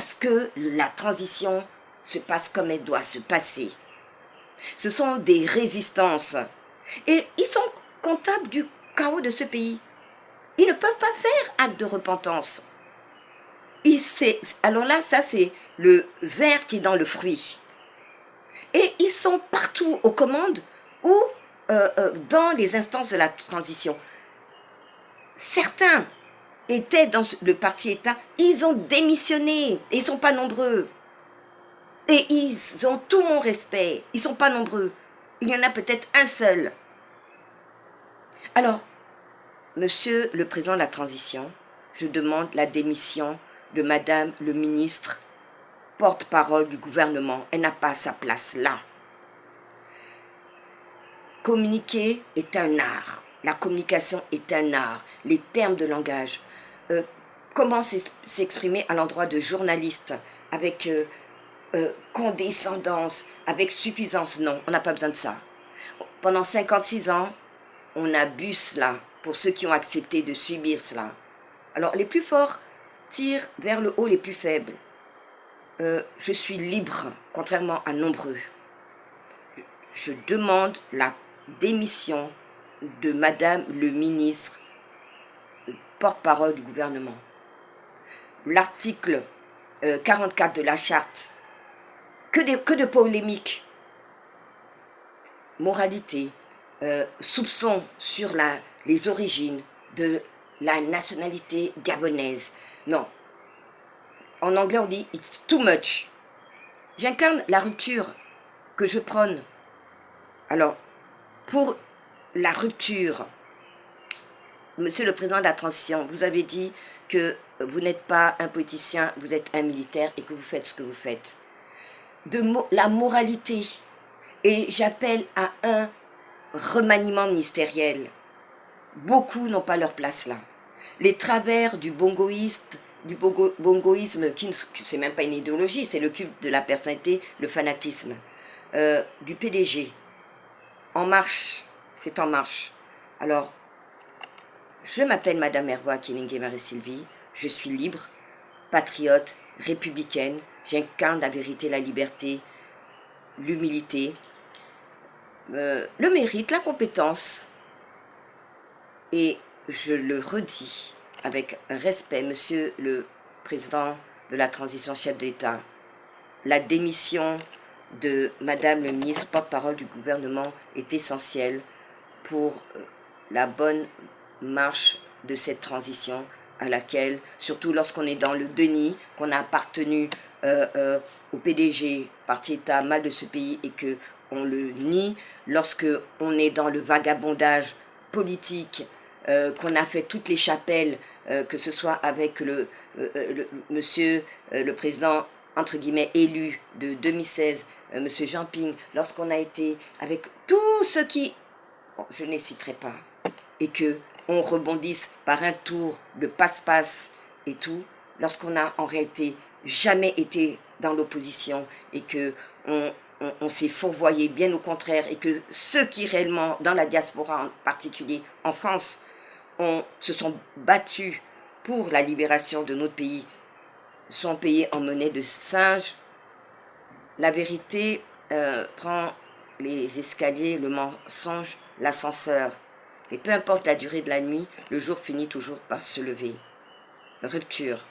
ce que la transition se passe comme elle doit se passer. Ce sont des résistances. Et ils sont comptables du chaos de ce pays. Ils ne peuvent pas faire acte de repentance. Alors là, ça c'est le ver qui est dans le fruit. Et ils sont partout aux commandes ou dans les instances de la transition. Certains étaient dans le parti État, ils ont démissionné, et ils ne sont pas nombreux. Et ils ont tout mon respect, ils ne sont pas nombreux. Il y en a peut-être un seul. Alors, Monsieur le Président de la Transition, je demande la démission de Madame le ministre, porte-parole du gouvernement. Elle n'a pas sa place là. Communiquer est un art. La communication est un art. Les termes de langage. Comment s'exprimer à l'endroit de journalistes avec condescendance, avec suffisance? Non, on n'a pas besoin de ça. Pendant 56 ans, on a bu cela pour ceux qui ont accepté de subir cela. Alors, les plus forts tirent vers le haut les plus faibles. Je suis libre, contrairement à nombreux. Je demande la démission de Madame le ministre, porte-parole du gouvernement. L'article 44 de la charte, que de polémiques. Moralité, soupçon sur les origines de la nationalité gabonaise. Non. En anglais, on dit « it's too much ». J'incarne la rupture que je prône. Alors, pour la rupture, Monsieur le Président de la Transition, vous avez dit que vous n'êtes pas un politicien, vous êtes un militaire et que vous faites ce que vous faites. La moralité. Et j'appelle à un remaniement ministériel. Beaucoup n'ont pas leur place là. Les travers du bongoïsme, qui c'est même pas une idéologie, c'est le culte de la personnalité, le fanatisme. Du PDG. En marche, c'est en marche. Alors, je m'appelle Madame Hervois Kiningue Marie-Sylvie, je suis libre, patriote, républicaine, j'incarne la vérité, la liberté, l'humilité, le mérite, la compétence. Et je le redis avec respect, Monsieur le Président de la Transition, chef d'État, la démission de Madame le ministre, porte-parole du gouvernement, est essentielle pour la bonne marche de cette transition à laquelle, surtout lorsqu'on est dans le déni, qu'on a appartenu au PDG, parti État, mal de ce pays, et que on le nie, lorsque on est dans le vagabondage politique, qu'on a fait toutes les chapelles, que ce soit avec monsieur le président entre guillemets élu de 2016, monsieur Jean Ping, lorsqu'on a été avec tout ce qui, bon, je ne les citerai pas, et que on rebondisse par un tour de passe-passe et tout, lorsqu'on a en réalité jamais été dans l'opposition et que on s'est fourvoyé, bien au contraire, et que ceux qui réellement, dans la diaspora en particulier, en France, se sont battus pour la libération de notre pays, sont payés en monnaie de singe. La vérité prend les escaliers, le mensonge, l'ascenseur. Et peu importe la durée de la nuit, le jour finit toujours par se lever. Rupture.